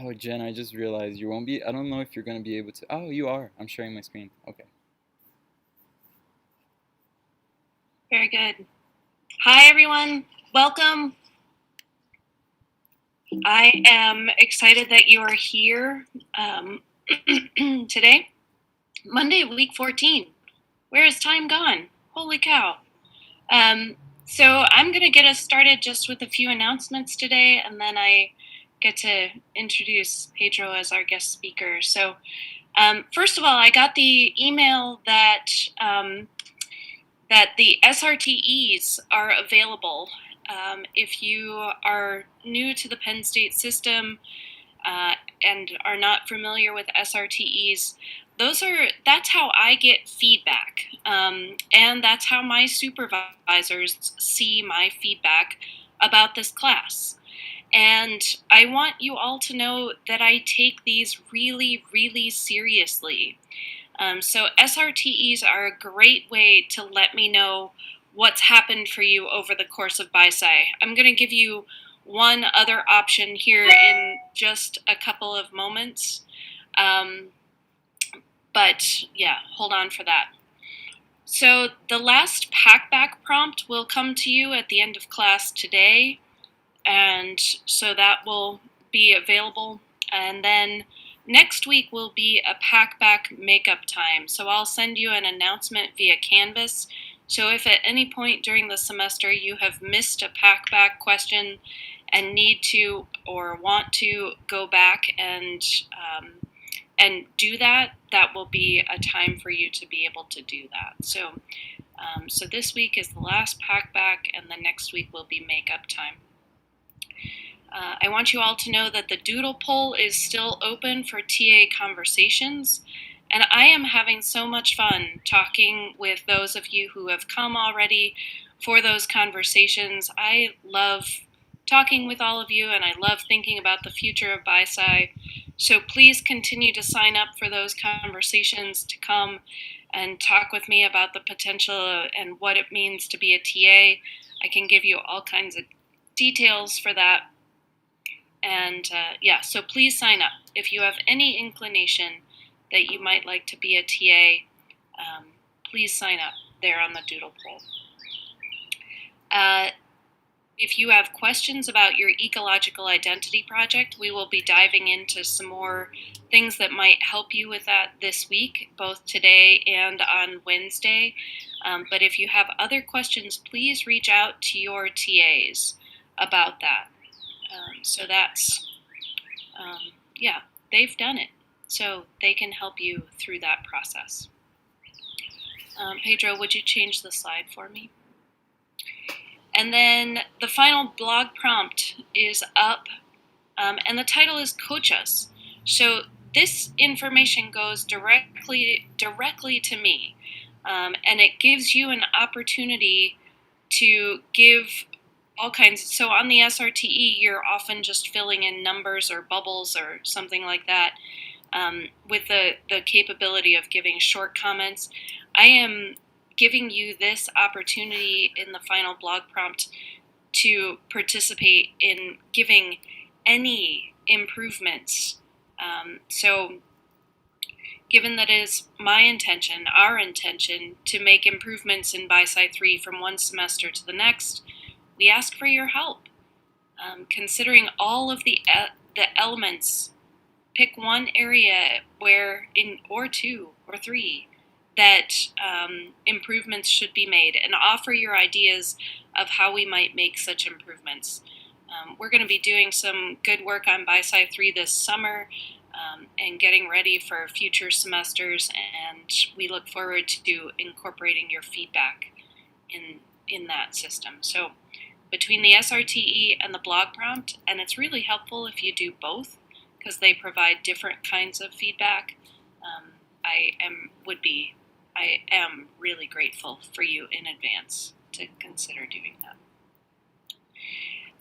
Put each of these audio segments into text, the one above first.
Oh, Jen, I just realized you won't be. I don't know if you're going to be able to. Oh, you are. I'm sharing my screen. Okay. Very good. Hi, everyone. Welcome. I am excited that you are here today, Monday, week 14. Where has time gone? Holy cow. Um, so I'm going to get us started just with a few announcements today, and then I get to introduce Pedro as our guest speaker. So first of all, I got the email that the SRTEs are available. If you are new to the Penn State system and are not familiar with SRTEs, that's how I get feedback, and that's how my supervisors see my feedback about this class. And I want you all to know that I take these really, really seriously. So SRTEs are a great way to let me know what's happened for you over the course of BiSci. I'm going to give you one other option here in just a couple of moments. But yeah, hold on for that. So the last packback prompt will come to you at the end of class today. And so that will be available. And then next week will be a packback makeup time. So I'll send you an announcement via Canvas. So if at any point during the semester you have missed a packback question and need to or want to go back and do that, that will be a time for you to be able to do that. So this week is the last packback, and the next week will be makeup time. I want you all to know that the doodle poll is still open for TA conversations, and I am having so much fun talking with those of you who have come already for those conversations. I love talking with all of you, and I love thinking about the future of BiSci. So please continue to sign up for those conversations to come and talk with me about the potential and what it means to be a TA. I can give you all kinds of details for that. And yeah, so please sign up. If you have any inclination that you might like to be a TA, please sign up there on the doodle poll. If you have questions about your ecological identity project, we will be diving into some more things that might help you with that this week, both today and on Wednesday. But if you have other questions, please reach out to your TAs about that. So that's, yeah, they've done it. So they can help you through that process. Pedro, would you change the slide for me? And then the final blog prompt is up, and the title is Coach Us. So this information goes directly to me, and it gives you an opportunity to give all kinds. So on the SRTE, you're often just filling in numbers or bubbles or something like that, with the capability of giving short comments. I am giving you this opportunity in the final blog prompt to participate in giving any improvements. So given that it is my intention, our intention, to make improvements in BiSci 3 from one semester to the next, we ask for your help. Considering all of the elements, pick one area or two or three, that improvements should be made, and offer your ideas of how we might make such improvements. We're going to be doing some good work on BiSci 3 this summer, and getting ready for future semesters, and we look forward to incorporating your feedback in that system. So between the SRTE and the blog prompt, and it's really helpful if you do both because they provide different kinds of feedback, I am really grateful for you in advance to consider doing that.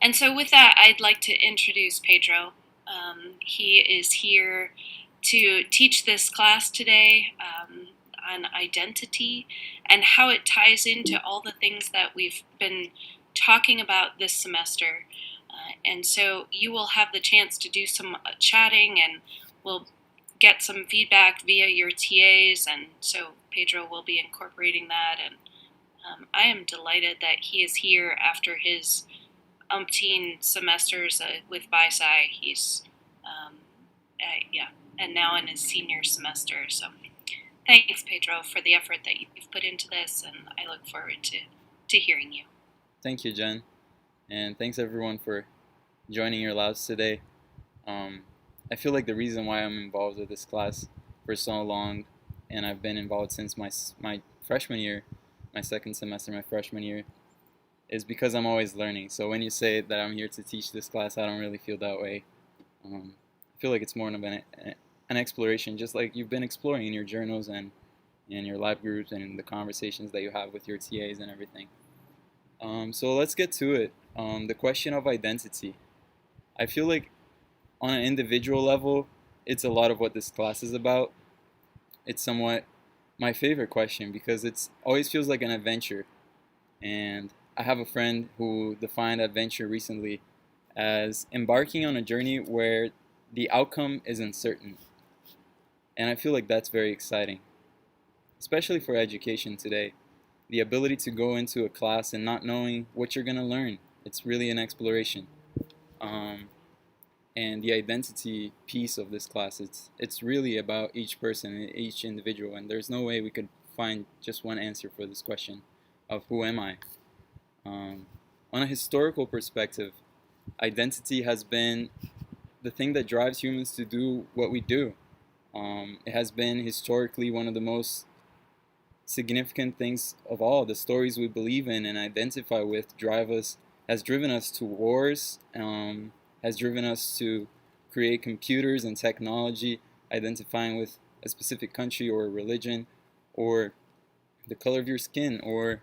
And so with that, I'd like to introduce Pedro. He is here to teach this class today on identity and how it ties into all the things that we've been talking about this semester. And so you will have the chance to do some chatting, and we'll get some feedback via your TAs, and so Pedro will be incorporating that. And I am delighted that he is here after his umpteen semesters with BiSci. He's, yeah, and now in his senior semester. So thanks, Pedro, for the effort that you've put into this, and I look forward to hearing you. Thank you, Jen, and thanks everyone for joining your labs today. I feel like the reason why I'm involved with this class for so long, and I've been involved since my freshman year, my second semester, my freshman year, is because I'm always learning. So when you say that I'm here to teach this class, I don't really feel that way. I feel like it's more of an exploration, just like you've been exploring in your journals and in your lab groups and in the conversations that you have with your TAs and everything. So let's get to it. The question of identity. I feel like on an individual level, it's a lot of what this class is about. It's somewhat my favorite question because it always feels like an adventure. And I have a friend who defined adventure recently as embarking on a journey where the outcome is uncertain. And I feel like that's very exciting, especially for education today. The ability to go into a class and not knowing what you're going to learn. It's really an exploration. And the identity piece of this class, it's really about each person, each individual, and there's no way we could find just one answer for this question of who am I. On a historical perspective, identity has been the thing that drives humans to do what we do. It has been historically one of the most significant things of all. The stories we believe in and identify with has driven us to wars, has driven us to create computers and technology, identifying with a specific country or a religion, or the color of your skin, or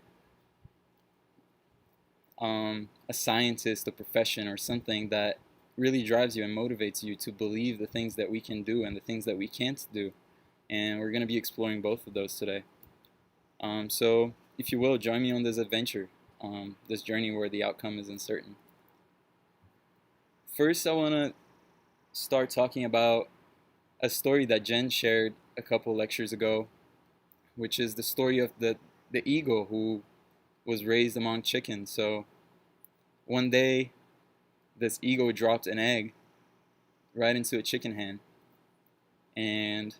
a scientist, a profession, or something that really drives you and motivates you to believe the things that we can do and the things that we can't do. And we're going to be exploring both of those today. So, if you will, join me on this adventure, this journey where the outcome is uncertain. First, I want to start talking about a story that Jen shared a couple lectures ago, which is the story of the eagle who was raised among chickens. So one day, this eagle dropped an egg right into a chicken hen, and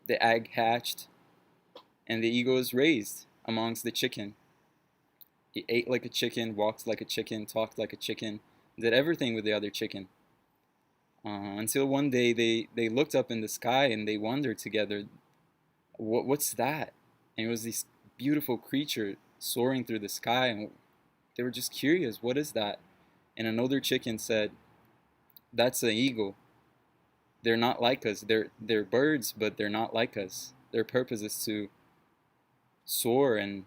the egg hatched, and the eagle was raised amongst the chicken. He ate like a chicken, walked like a chicken, talked like a chicken, did everything with the other chicken. Until one day they looked up in the sky and they wondered together, what's that? And it was this beautiful creature soaring through the sky, and they were just curious, what is that? And another chicken said, that's an eagle. They're not like us. They're birds, but they're not like us. Their purpose is to soar and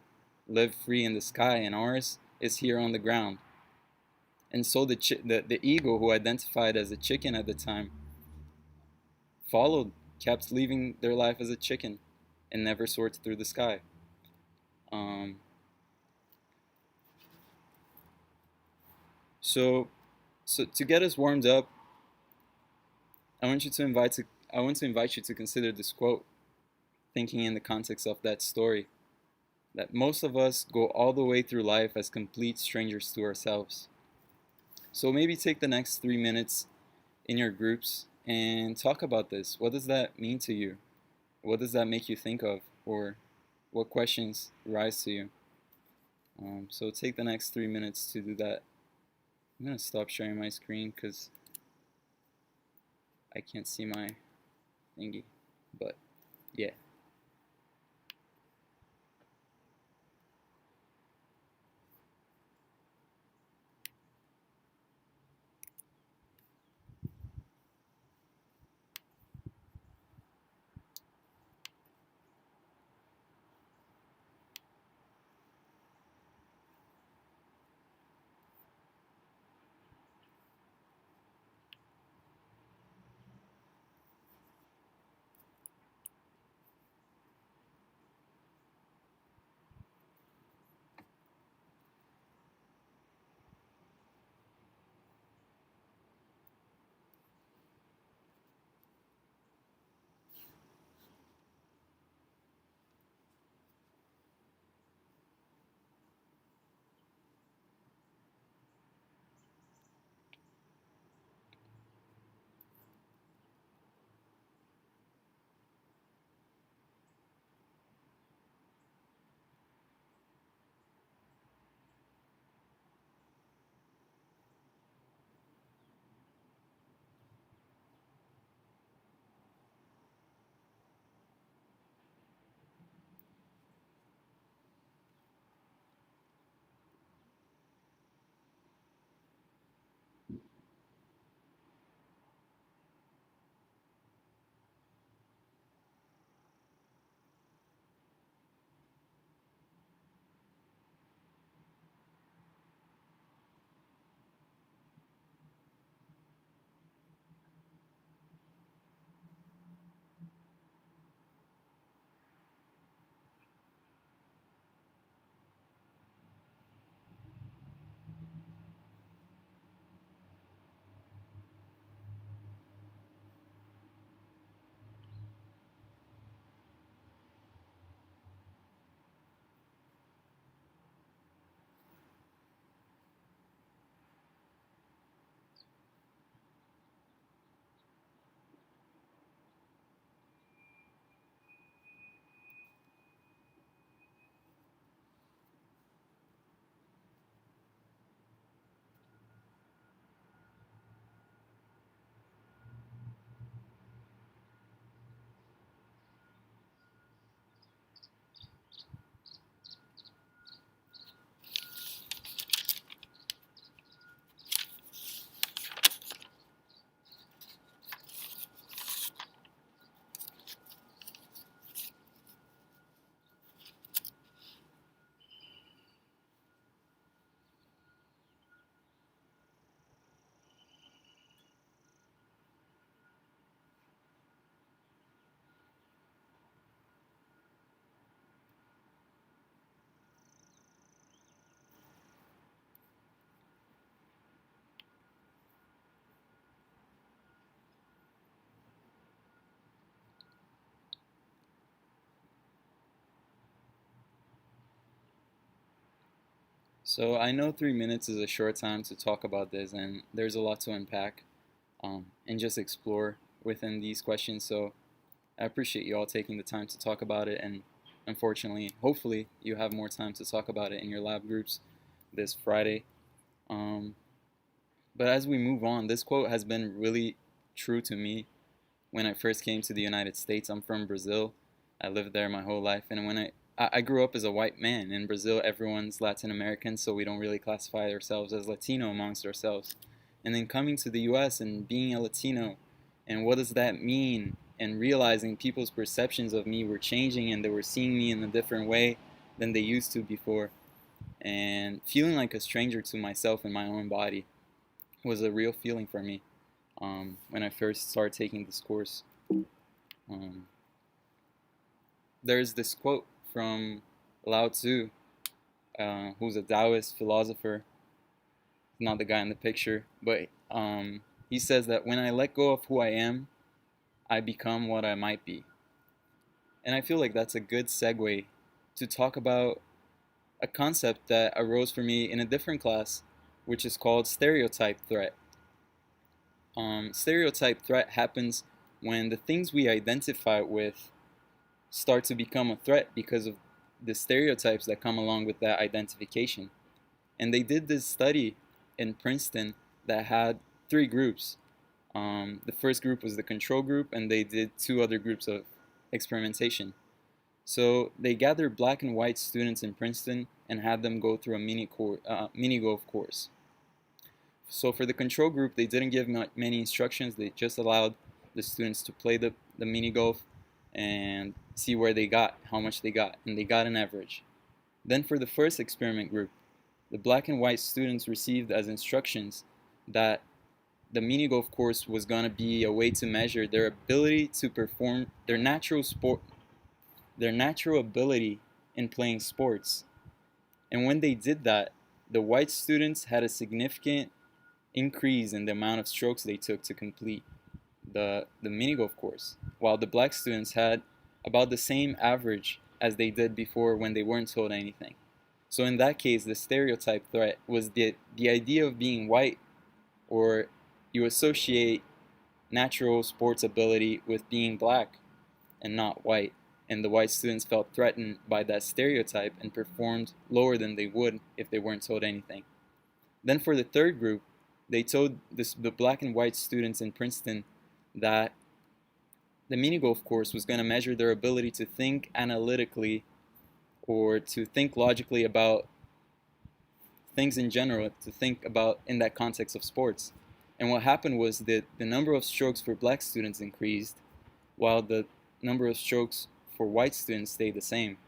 live free in the sky, and ours is here on the ground. And so the eagle, who identified as a chicken at the time, kept living their life as a chicken, and never soared through the sky. So to get us warmed up, I want to invite you to consider this quote, thinking in the context of that story, that most of us go all the way through life as complete strangers to ourselves. So maybe take the next 3 minutes in your groups and talk about this. What does that mean to you? What does that make you think of? Or what questions rise to you? So take the next 3 minutes to do that. I'm going to stop sharing my screen because I can't see my thingy. But yeah. So I know 3 minutes is a short time to talk about this, and there's a lot to unpack and just explore within these questions. So I appreciate you all taking the time to talk about it, and unfortunately, hopefully, you have more time to talk about it in your lab groups this Friday. Um, but as we move on, this quote has been really true to me when I first came to the United States. I'm from Brazil. I lived there my whole life, and when I grew up as a white man in Brazil, everyone's Latin American, so we don't really classify ourselves as Latino amongst ourselves. And then coming to the U.S. and being a Latino, and what does that mean? And realizing people's perceptions of me were changing, and they were seeing me in a different way than they used to before, and feeling like a stranger to myself and my own body was a real feeling for me when I first started taking this course. Um, there's this quote from Lao Tzu, who's a Taoist philosopher, not the guy in the picture, but he says that when I let go of who I am, I become what I might be. And I feel like that's a good segue to talk about a concept that arose for me in a different class, which is called stereotype threat. Stereotype threat happens when the things we identify with start to become a threat because of the stereotypes that come along with that identification. And they did this study in Princeton that had 3 groups. The first group was the control group, and they did 2 other groups of experimentation. So they gathered black and white students in Princeton and had them go through a mini golf course. So for the control group, they didn't give many instructions. They just allowed the students to play the mini golf and see where they got, how much they got, and they got an average. Then for the first experiment group, the black and white students received as instructions that the mini golf course was going to be a way to measure their ability to perform their natural ability in playing sports. And when they did that, the white students had a significant increase in the amount of strokes they took to complete the mini golf course, while the black students had about the same average as they did before when they weren't told anything. So in that case, the stereotype threat was the idea of being white, or you associate natural sports ability with being black and not white. And the white students felt threatened by that stereotype and performed lower than they would if they weren't told anything. Then for the third group, they told the black and white students in Princeton that the mini golf course was going to measure their ability to think analytically or to think logically about things in general, to think about in that context of sports. And what happened was that the number of strokes for black students increased while the number of strokes for white students stayed the same.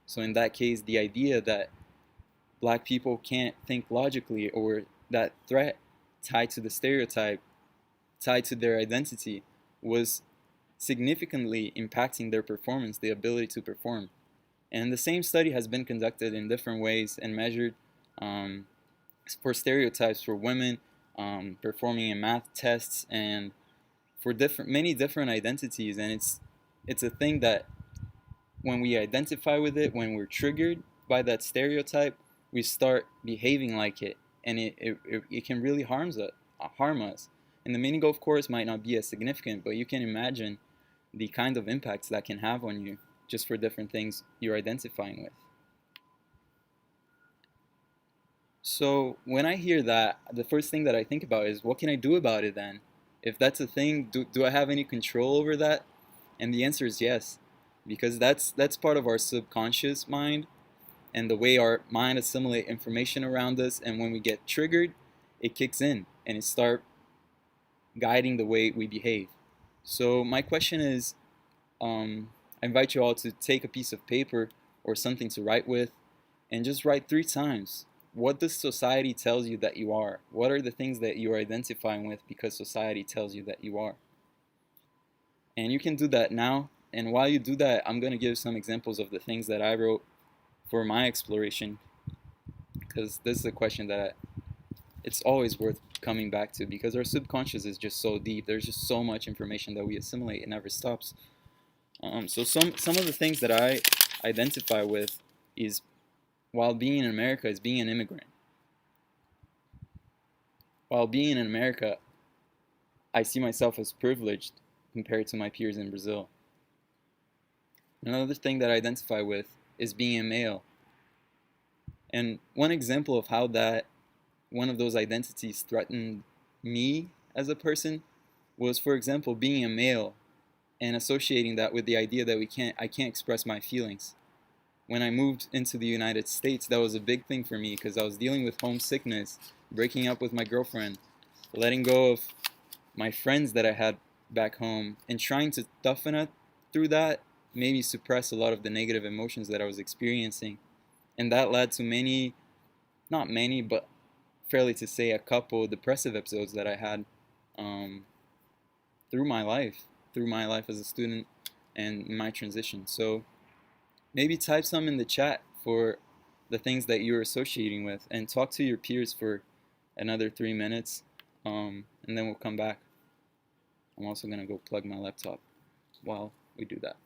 So in that case, the idea that black people can't think logically, or that threat tied to the stereotype, tied to their identity, was significantly impacting their performance, the ability to perform. And the same study has been conducted in different ways and measured for stereotypes for women performing in math tests, and for many different identities. And it's a thing that when we identify with it, when we're triggered by that stereotype, we start behaving like it, and it can really harm us. And the mini golf course might not be as significant, but you can imagine the kind of impacts that can have on you just for different things you're identifying with. So when I hear that, the first thing that I think about is, what can I do about it then? If that's a thing, do I have any control over that? And the answer is yes, because that's part of our subconscious mind and the way our mind assimilates information around us. And when we get triggered, it kicks in and it starts guiding the way we behave. So my question is, I invite you all to take a piece of paper or something to write with, and just write 3 times. What does society tells you that you are? What are the things that you are identifying with because society tells you that you are? And you can do that now. And while you do that, I'm going to give some examples of the things that I wrote for my exploration, because this is a question that it's always worth coming back to, because our subconscious is just so deep. There's just so much information that we assimilate. It never stops. So some of the things that I identify with is, while being in America, is being an immigrant. while being in America, I see myself as privileged compared to my peers in Brazil. Another thing that I identify with is being a male. And one example of how that one of those identities threatened me as a person was, for example, being a male and associating that with the idea that I can't express my feelings. When I moved into the United States, that was a big thing for me because I was dealing with homesickness, breaking up with my girlfriend, letting go of my friends that I had back home, and trying to toughen up through that made me suppress a lot of the negative emotions that I was experiencing. And that led to many, not many, but fairly to say a couple depressive episodes that I had um, through my life, as a student and my transition. So maybe type some in the chat for the things that you're associating with, and talk to your peers for another 3 minutes, and then we'll come back. I'm also going to go plug my laptop while we do that.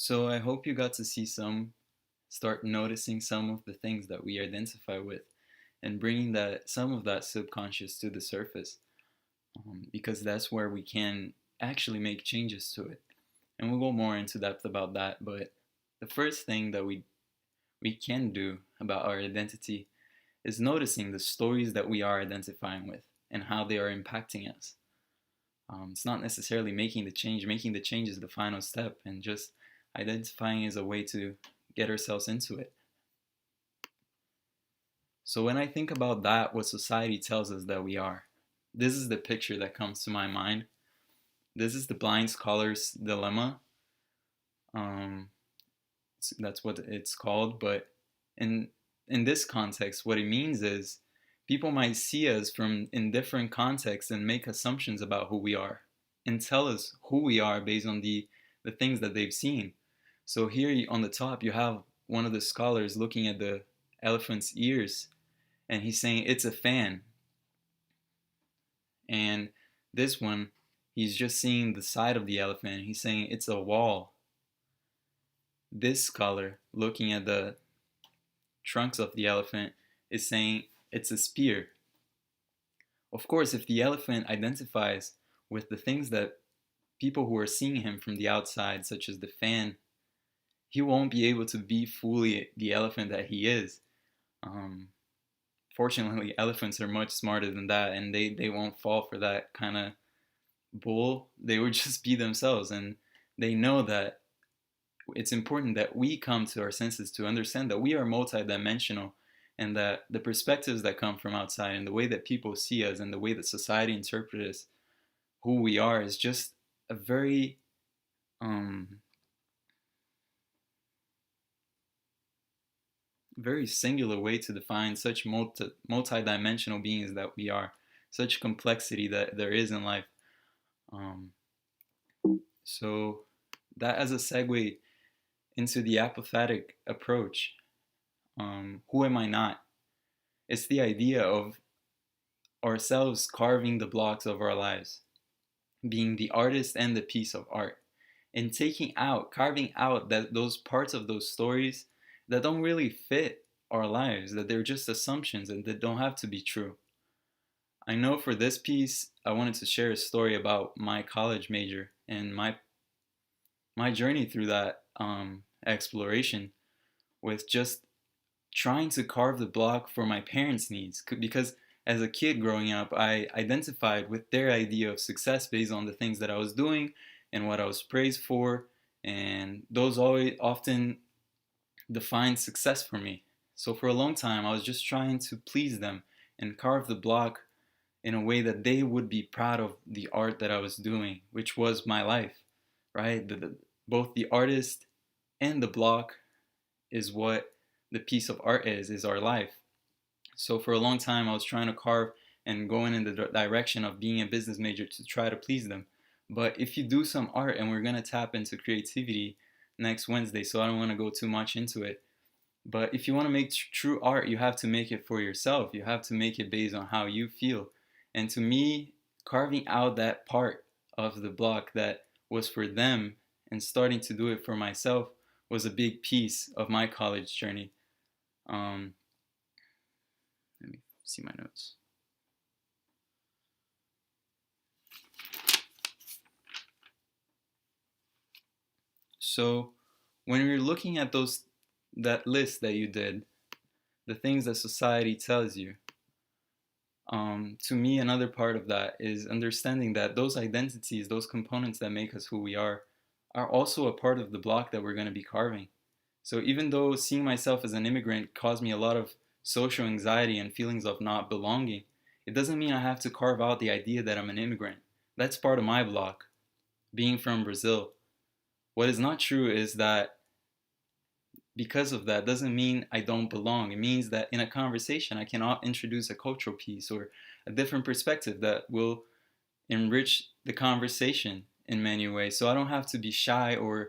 So I hope you got to start noticing some of the things that we identify with, and bringing that some of that subconscious to the surface, because that's where we can actually make changes to it. And we'll go more into depth about that. But the first thing that we can do about our identity is noticing the stories that we are identifying with and how they are impacting us. It's not necessarily making the change. Making the change is the final step, and just identifying is a way to get ourselves into it. So when I think about that, what society tells us that we are, this is the picture that comes to my mind. This is the blind scholar's dilemma. Um, that's what it's called. But in in this context, what it means is people might see us from in different contexts and make assumptions about who we are and tell us who we are based on the things that they've seen. So here on the top, you have one of the scholars looking at the elephant's ears, and he's saying it's a fan. And this one, he's just seeing the side of the elephant. He's saying it's a wall. This scholar, looking at the trunks of the elephant, is saying it's a spear. Of course, if the elephant identifies with the things that people who are seeing him from the outside, such as the fan, he won't be able to be fully the elephant that he is. Um, Fortunately, elephants are much smarter than that, and they won't fall for that kind of bull. They would just be themselves, and they know that it's important that we come to our senses to understand that we are multidimensional, and that the perspectives that come from outside and the way that people see us and the way that society interprets who we are is just a very very singular way to define such multi-dimensional beings that we are, such complexity that there is in life. Um, so that as a segue into the apathetic approach, who am I not? It's the idea of ourselves carving the blocks of our lives, being the artist and the piece of art, and carving out those parts of those stories that don't really fit our lives, that they're just assumptions and that don't have to be true. I know for this piece, I wanted to share a story about my college major and my journey through that exploration with just trying to carve the block for my parents' needs. Because as a kid growing up, I identified with their idea of success based on the things that I was doing and what I was praised for, and those always often defined success for me. So for a long time, I was just trying to please them and carve the block in a way that they would be proud of the art that I was doing, which was my life, right? Both the artist and the block is what the piece of art is our life. So for a long time, I was trying to carve and going in the direction of being a business major to try to please them. But if you do some art, and we're going to tap into creativity next Wednesday, so I don't want to go too much into it. But if you want to make true art, you have to make it for yourself. You have to make it based on how you feel. And to me, carving out that part of the block that was for them and starting to do it for myself was a big piece of my college journey. Let me see my notes. So when you're looking at that list that you did, the things that society tells you, to me, another part of that is understanding that those identities, those components that make us who we are also a part of the block that we're going to be carving. So even though seeing myself as an immigrant caused me a lot of social anxiety and feelings of not belonging, it doesn't mean I have to carve out the idea that I'm an immigrant. That's part of my block, being from Brazil. What is not true is that because of that doesn't mean I don't belong. It means that in a conversation, I can introduce a cultural piece or a different perspective that will enrich the conversation in many ways. So I don't have to be shy or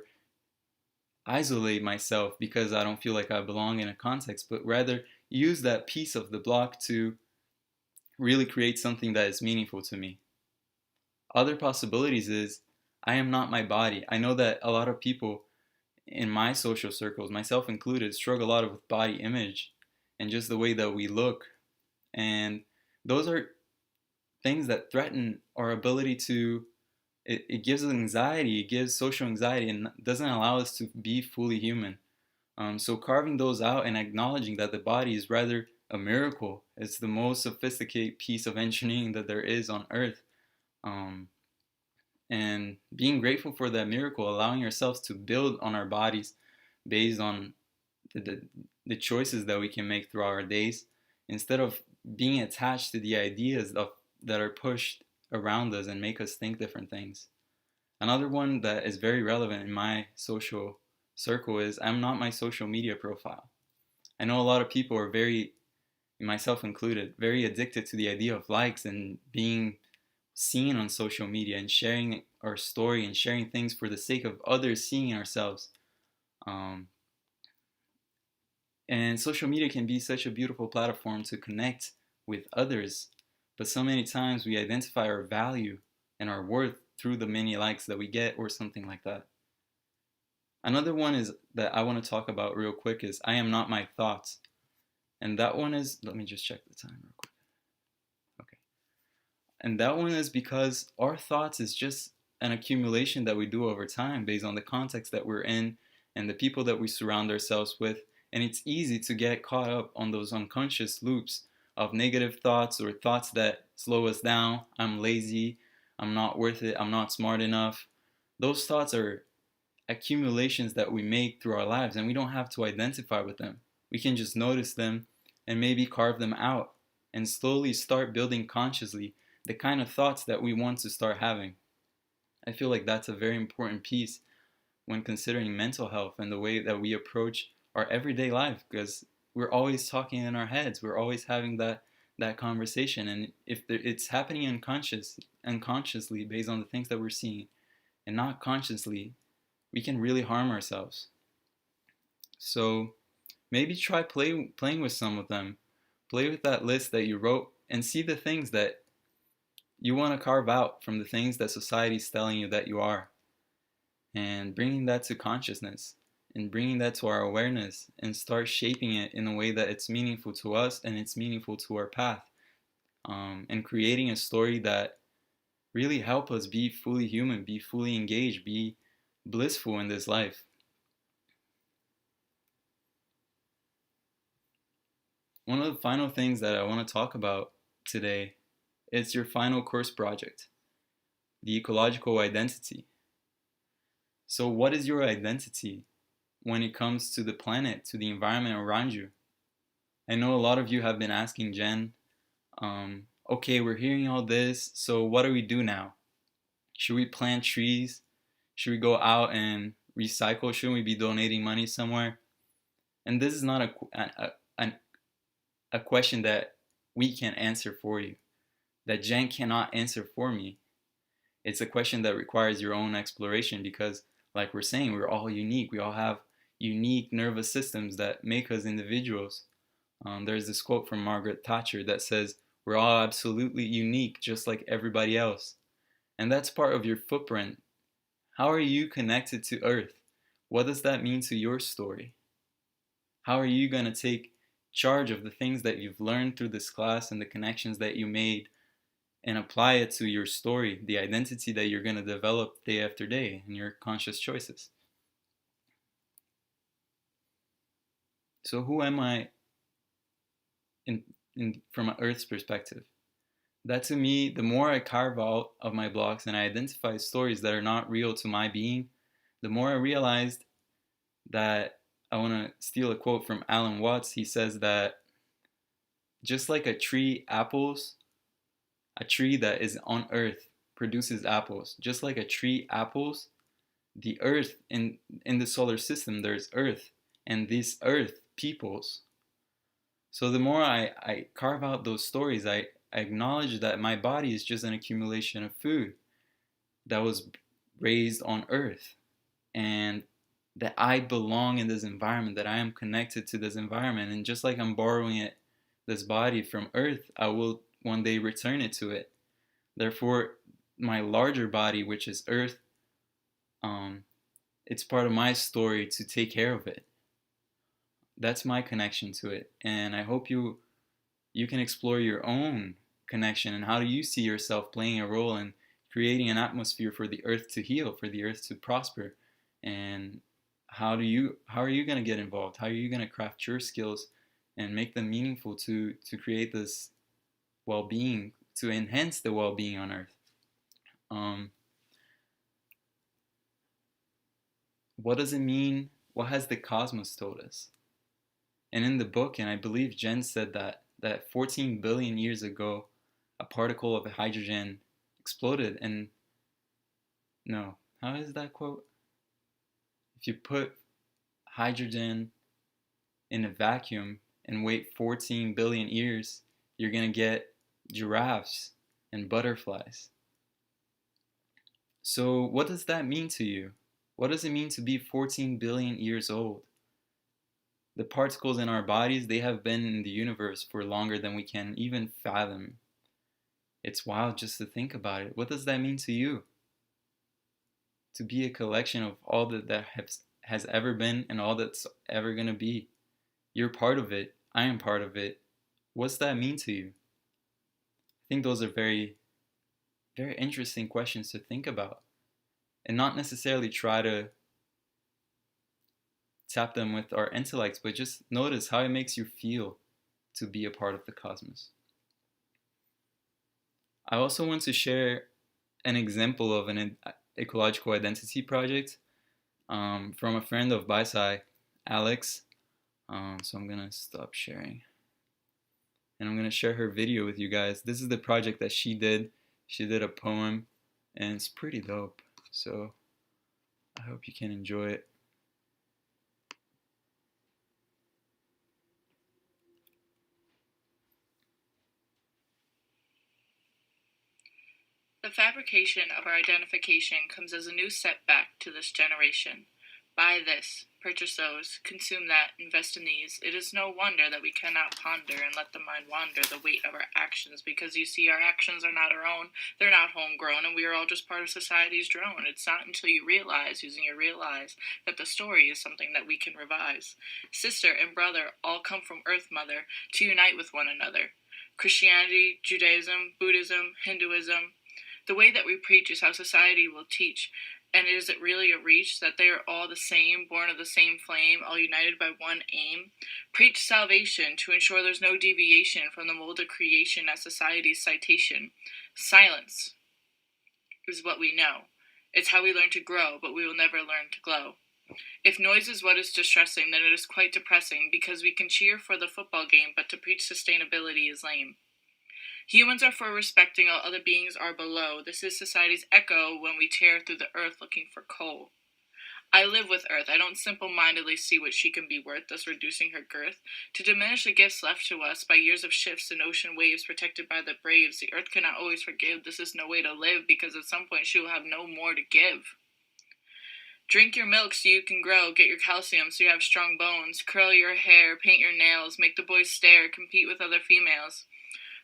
isolate myself because I don't feel like I belong in a context, but rather use that piece of the block to really create something that is meaningful to me. Other possibilities is I am not my body. I know that a lot of people in my social circles, myself included, struggle a lot with body image and just the way that we look. And those are things that threaten our ability to, it gives us anxiety, it gives social anxiety, and doesn't allow us to be fully human. So carving those out and acknowledging that the body is rather a miracle. It's the most sophisticated piece of engineering that there is on Earth. Um, and being grateful for that miracle, allowing ourselves to build on our bodies based on the, the, the choices that we can make throughout our days, instead of being attached to the ideas that are pushed around us and make us think different things. Another one that is very relevant in my social circle is I'm not my social media profile. I know a lot of people are very, myself included, very addicted to the idea of likes and being seen on social media and sharing our story and sharing things for the sake of others seeing ourselves. Um, and social media can be such a beautiful platform to connect with others, but so many times we identify our value and our worth through the many likes that we get or something like that. Another one is that I want to talk about real quick is I am not my thoughts. And that one is, let me just check the time real quick. Okay. And that one is because our thoughts is just an accumulation that we do over time based on the context that we're in and the people that we surround ourselves with. And it's easy to get caught up on those unconscious loops of negative thoughts or thoughts that slow us down. I'm lazy. I'm not worth it. I'm not smart enough. Those thoughts are accumulations that we make through our lives, and we don't have to identify with them. We can just notice them and maybe carve them out and slowly start building consciously the kind of thoughts that we want to start having. I feel like that's a very important piece when considering mental health and the way that we approach our everyday life, because we're always talking in our heads. We're always having that conversation, and if it's happening unconsciously based on the things that we're seeing and not consciously, we can really harm ourselves. So maybe try playing with some of them. Play with that list that you wrote and see the things that you want to carve out from the things that society is telling you that you are, and bringing that to consciousness and bringing that to our awareness and start shaping it in a way that it's meaningful to us and it's meaningful to our path, and creating a story that really help us be fully human, be fully engaged, be blissful in this life. One of the final things that I want to talk about today is your final course project, the ecological identity. So what is your identity when it comes to the planet, to the environment around you? I know a lot of you have been asking Jen, okay, we're hearing all this, so what do we do now? Should we plant trees? Should we go out and recycle? Shouldn't we be donating money somewhere? And this is not a question that we can answer for you, that Jen cannot answer for me. It's a question that requires your own exploration because, like we're saying, we're all unique. We all have unique nervous systems that make us individuals. There's this quote from Margaret Thatcher that says, we're all absolutely unique, just like everybody else. And that's part of your footprint. How are you connected to Earth? What does that mean to your story? How are you going to take charge of the things that you've learned through this class and the connections that you made and apply it to your story, the identity that you're going to develop day after day in your conscious choices? So who am I from an Earth's perspective? That to me, the more I carve out of my blocks and I identify stories that are not real to my being, the more I realized that I want to steal a quote from Alan Watts. He says that just like a tree that is on Earth produces apples. Just like a tree apples, the Earth in the solar system, there's Earth, and this Earth peoples. So the more I carve out those stories, I acknowledge that my body is just an accumulation of food that was raised on Earth, and that I belong in this environment, that I am connected to this environment, and just like I'm borrowing this body from Earth, I will one day return it to it. Therefore, my larger body, which is Earth, it's part of my story to take care of it. That's my connection to it, and I hope you can explore your own connection and how do you see yourself playing a role in creating an atmosphere for the Earth to heal, for the Earth to prosper, and how are you going to get involved? How are you going to craft your skills and make them meaningful to create this well-being, to enhance the well-being on Earth. What does it mean? What has the cosmos told us? And in the book, and I believe Jen said that 14 billion years ago, a particle of hydrogen exploded. And no, how is that quote? If you put hydrogen in a vacuum and wait 14 billion years, you're going to get giraffes and butterflies. So what does that mean to you? What does it mean to be 14 billion years old? The particles in our bodies, they have been in the universe for longer than we can even fathom. It's wild just to think about it. What does that mean to you? To be a collection of all that has ever been and all that's ever going to be. You're part of it. I am part of it. What's that mean to you? I think those are very, very interesting questions to think about. And not necessarily try to tap them with our intellects, but just notice how it makes you feel to be a part of the cosmos. I also want to share an example of an ecological identity project from a friend of BiSci, Alex. So I'm going to stop sharing. And I'm going to share her video with you guys. This is the project that she did. She did a poem, and it's pretty dope. So I hope you can enjoy it. The fabrication of our identification comes as a new setback to this generation. Buy this, purchase those, consume that, invest in these. It is no wonder that we cannot ponder and let the mind wander the weight of our actions, because you see, our actions are not our own, they're not homegrown, and we are all just part of society's drone. It's not until you realize, using your realize, that the story is something that we can revise. Sister and brother all come from Earth Mother to unite with one another. Christianity, Judaism, Buddhism, Hinduism. The way that we preach is how society will teach. And is it really a reach that they are all the same, born of the same flame, all united by one aim? Preach salvation to ensure there's no deviation from the mold of creation as society's citation. Silence is what we know. It's how we learn to grow, but we will never learn to glow. If noise is what is distressing, then it is quite depressing, because we can cheer for the football game, but to preach sustainability is lame. Humans are for respecting all other beings are below. This is society's echo when we tear through the earth looking for coal. I live with Earth. I don't simple-mindedly see what she can be worth, thus reducing her girth. To diminish the gifts left to us by years of shifts and ocean waves protected by the braves, the Earth cannot always forgive. This is no way to live, because at some point she will have no more to give. Drink your milk so you can grow, get your calcium so you have strong bones, curl your hair, paint your nails, make the boys stare, compete with other females.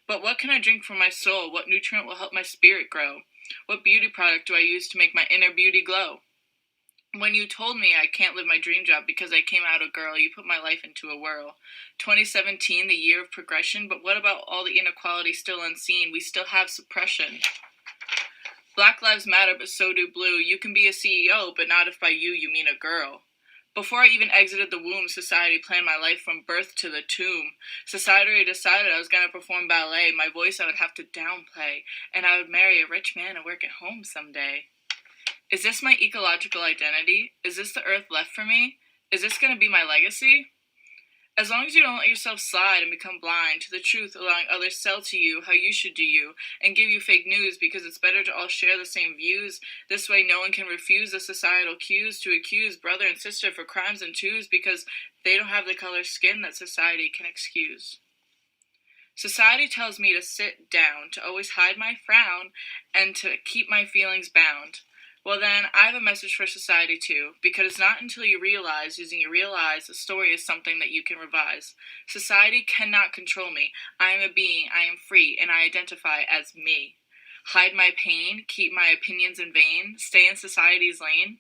But what can I drink for my soul? What nutrient will help my spirit grow? What beauty product do I use to make my inner beauty glow? When you told me I can't live my dream job because I came out a girl, you put my life into a whirl. 2017, the year of progression, but what about all the inequality still unseen? We still have suppression. Black lives matter, but so do blue. You can be a CEO, but not if by you mean a girl. Before I even exited the womb, society planned my life from birth to the tomb. Society decided I was going to perform ballet. My voice I would have to downplay, and I would marry a rich man and work at home someday. Is this my ecological identity? Is this the earth left for me? Is this going to be my legacy? As long as you don't let yourself slide and become blind to the truth, allowing others sell to you how you should do you, and give you fake news because it's better to all share the same views. This way no one can refuse the societal cues to accuse brother and sister for crimes and twos because they don't have the color skin that society can excuse. Society tells me to sit down, to always hide my frown, and to keep my feelings bound. Well then, I have a message for society too, because it's not until you realize, using your realize, the story is something that you can revise. Society cannot control me. I am a being, I am free, and I identify as me. Hide my pain, keep my opinions in vain, stay in society's lane.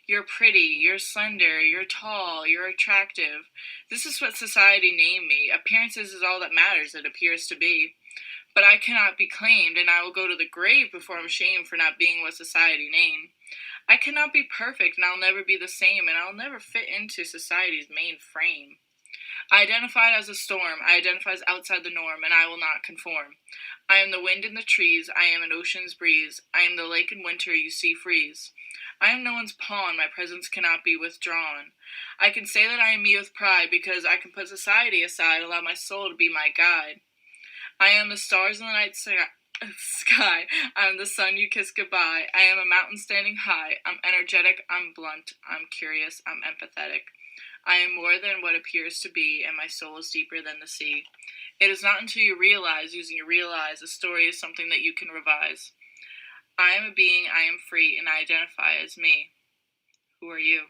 You're pretty, you're slender, you're tall, you're attractive. This is what society named me. Appearances is all that matters, it appears to be. But I cannot be claimed, and I will go to the grave before I'm shamed for not being what society named. I cannot be perfect, and I'll never be the same, and I'll never fit into society's main frame. I identified as a storm. I identify as outside the norm, and I will not conform. I am the wind in the trees. I am an ocean's breeze. I am the lake in winter you see freeze. I am no one's pawn. My presence cannot be withdrawn. I can say that I am me with pride because I can put society aside, allow my soul to be my guide. I am the stars in the night sky. I am the sun you kiss goodbye. I am a mountain standing high. I'm energetic. I'm blunt. I'm curious. I'm empathetic. I am more than what appears to be, and my soul is deeper than the sea. It is not until you realize, using your realize, a story is something that you can revise. I am a being, I am free, and I identify as me. Who are you?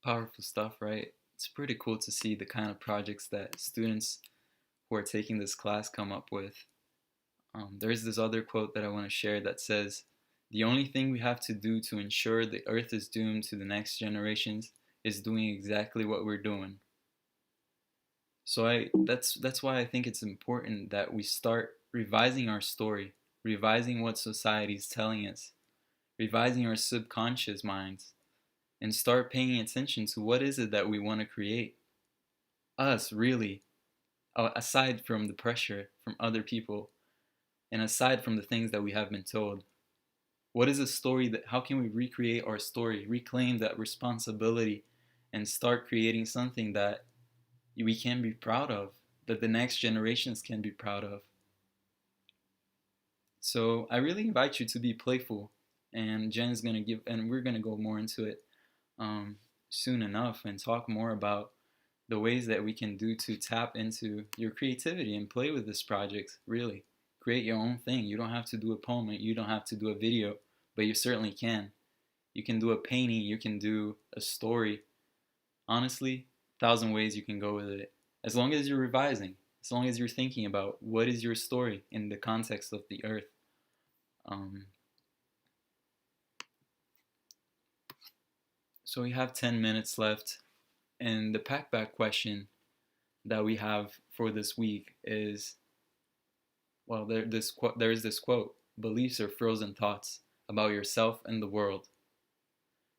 Powerful stuff, right? It's pretty cool to see the kind of projects that students who are taking this class come up with. There's this other quote that I want to share that says, "The only thing we have to do to ensure the earth is doomed to the next generations is doing exactly what we're doing." So that's why I think it's important that we start revising our story, revising what society is telling us, revising our subconscious minds, and start paying attention to what is it that we want to create. Us, really, aside from the pressure from other people, and aside from the things that we have been told. What is a story that, how can we recreate our story, reclaim that responsibility, and start creating something that we can be proud of, that the next generations can be proud of? So I really invite you to be playful, and Jen's gonna give, and we're gonna go more into it soon enough and talk more about the ways that we can do to tap into your creativity and play with this project. Really create your own thing. You don't have to do a poem, you don't have to do a video, but you certainly can. You can do a painting, you can do a story. Honestly, 1,000 ways you can go with it, as long as you're revising, as long as you're thinking about what is your story in the context of the earth. So we have 10 minutes left, and the packback question that we have for this week is, well, there's this quote: "Beliefs are frozen thoughts about yourself and the world."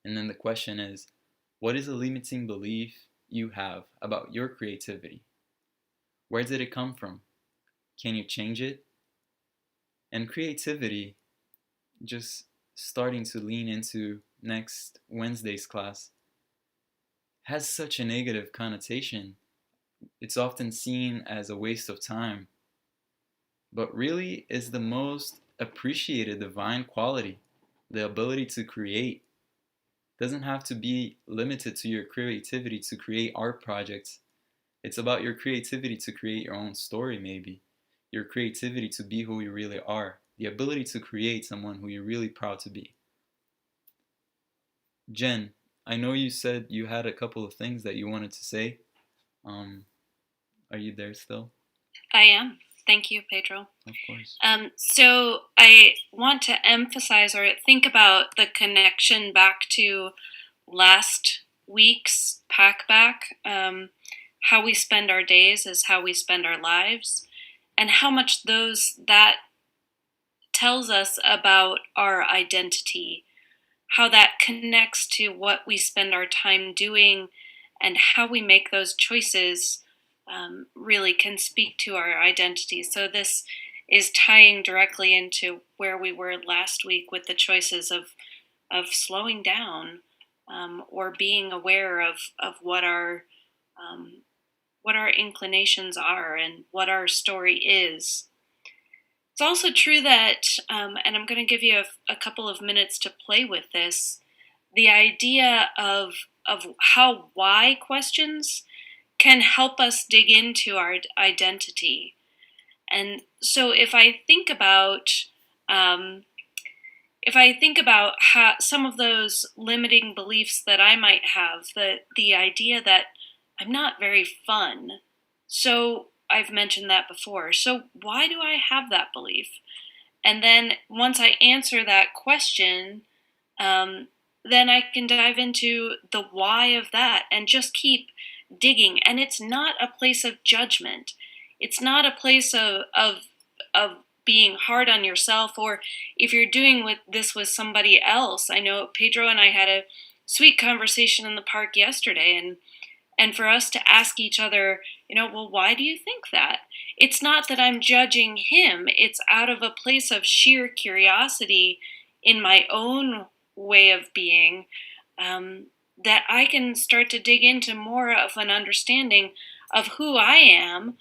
And then the question is, what is a limiting belief you have about your creativity? Where did it come from? Can you change it? And creativity, just starting to lean into next Wednesday's class, has such a negative connotation. It's often seen as a waste of time, but really is the most appreciated divine quality, the ability to create. Doesn't have to be limited to your creativity to create art projects. It's about your creativity to create your own story, maybe. Your creativity to be who you really are. The ability to create someone who you're really proud to be. Jen, I know you said you had a couple of things that you wanted to say. Are you there still? I am. Thank you, Pedro. Of course. So I want to emphasize or think about the connection back to last week's packback. How we spend our days is how we spend our lives, and how much that tells us about our identity, how that connects to what we spend our time doing, and how we make those choices really can speak to our identity. So this is tying directly into where we were last week with the choices of slowing down or being aware of what our inclinations are and what our story is. It's also true that, and I'm going to give you a couple of minutes to play with this, the idea of how why questions can help us dig into our identity. And so if I think about how some of those limiting beliefs that I might have, the idea that I'm not very fun, so I've mentioned that before. So why do I have that belief? And then once I answer that question, then I can dive into the why of that and just keep digging, and it's not a place of judgment. It's not a place of being hard on yourself, or if you're doing this with somebody else. I know Pedro and I had a sweet conversation in the park yesterday, and for us to ask each other, well, why do you think that? It's not that I'm judging him. It's out of a place of sheer curiosity in my own way of being, that I can start to dig into more of an understanding of who I am,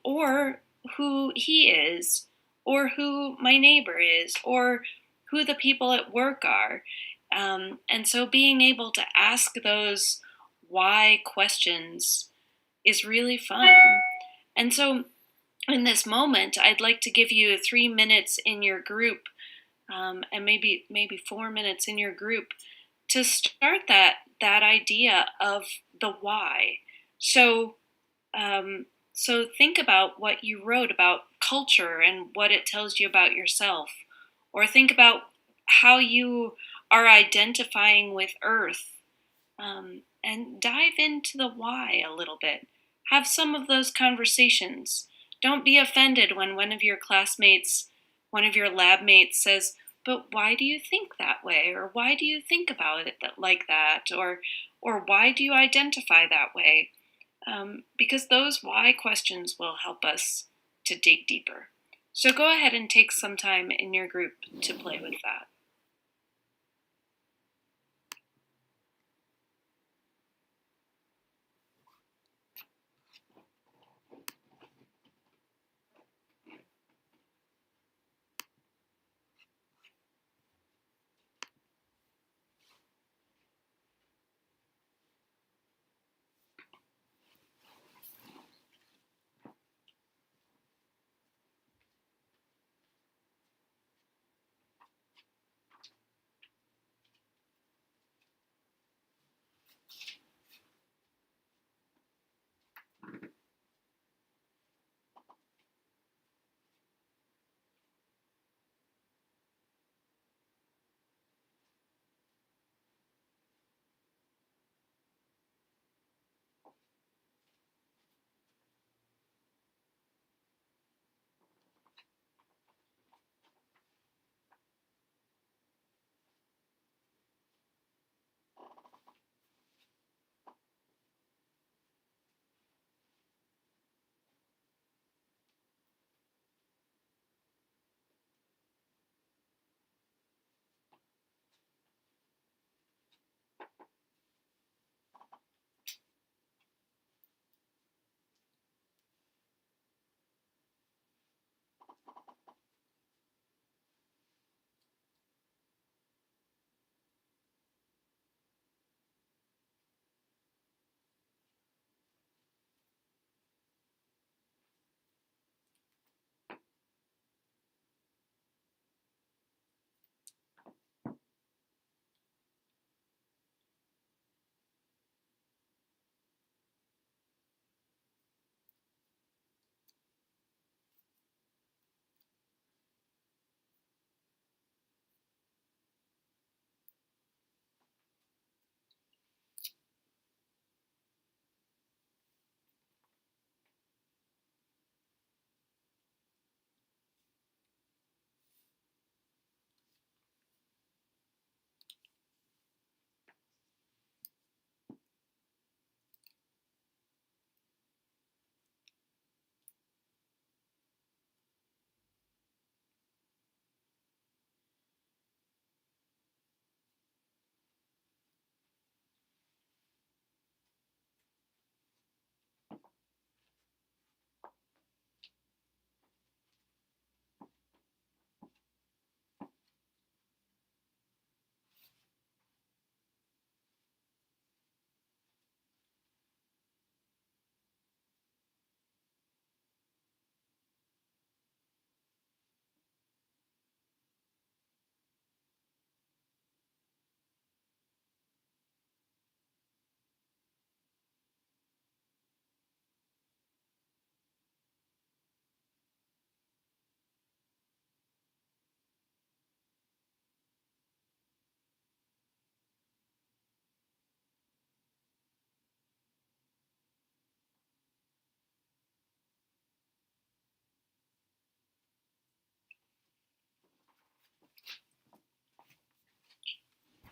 or who he is, or who my neighbor is, or who the people at work are. And so being able to ask those why questions is really fun. And so in this moment, I'd like to give you 3 minutes in your group, and maybe 4 minutes in your group, to start that idea of the why. So think about what you wrote about culture and what it tells you about yourself, or think about how you are identifying with Earth, and dive into the why a little bit. Have some of those conversations. Don't be offended when one of your classmates, one of your lab mates says, but why do you think that way? Or why do you think about it like that? Or why do you identify that way? Because those why questions will help us to dig deeper. So go ahead and take some time in your group to play with that.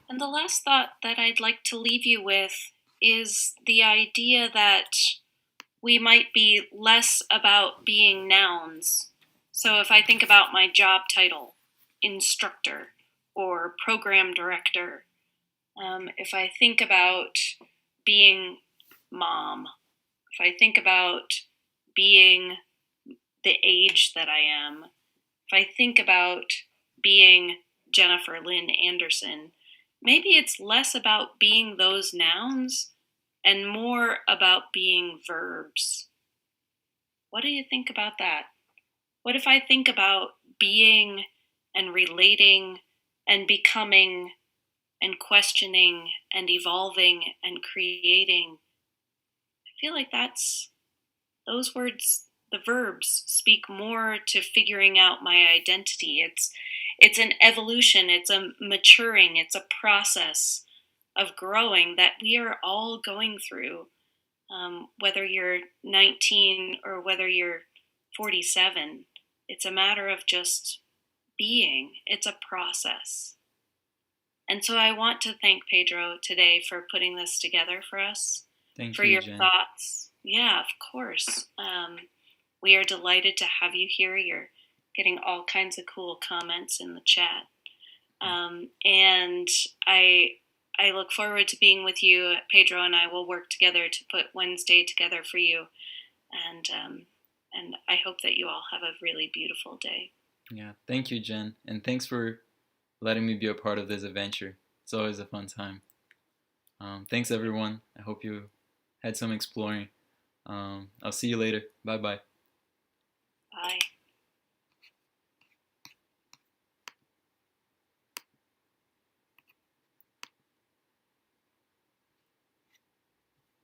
And the last thought that I'd like to leave you with is the idea that we might be less about being nouns. So if I think about my job title, instructor or program director, if I think about being mom, if I think about being the age that I am, if I think about being Jennifer Lynn Anderson, maybe it's less about being those nouns and more about being verbs. What do you think about that? What if I think about being and relating and becoming and questioning and evolving and creating? I feel like those words, the verbs, speak more to figuring out my identity. It's an evolution, it's a maturing, it's a process of growing that we are all going through, whether you're 19 or whether you're 47. It's a matter of just being. It's a process. And so I want to thank Pedro today for putting this together for us, Thank for you, your Jen. thoughts. Yeah, of course. We are delighted to have you here. You're getting all kinds of cool comments in the chat. And I look forward to being with you. Pedro and I will work together to put Wednesday together for you. And I hope that you all have a really beautiful day. Yeah, thank you, Jen. And thanks for letting me be a part of this adventure. It's always a fun time. Thanks, everyone. I hope you had some exploring. I'll see you later. Bye-bye. Bye.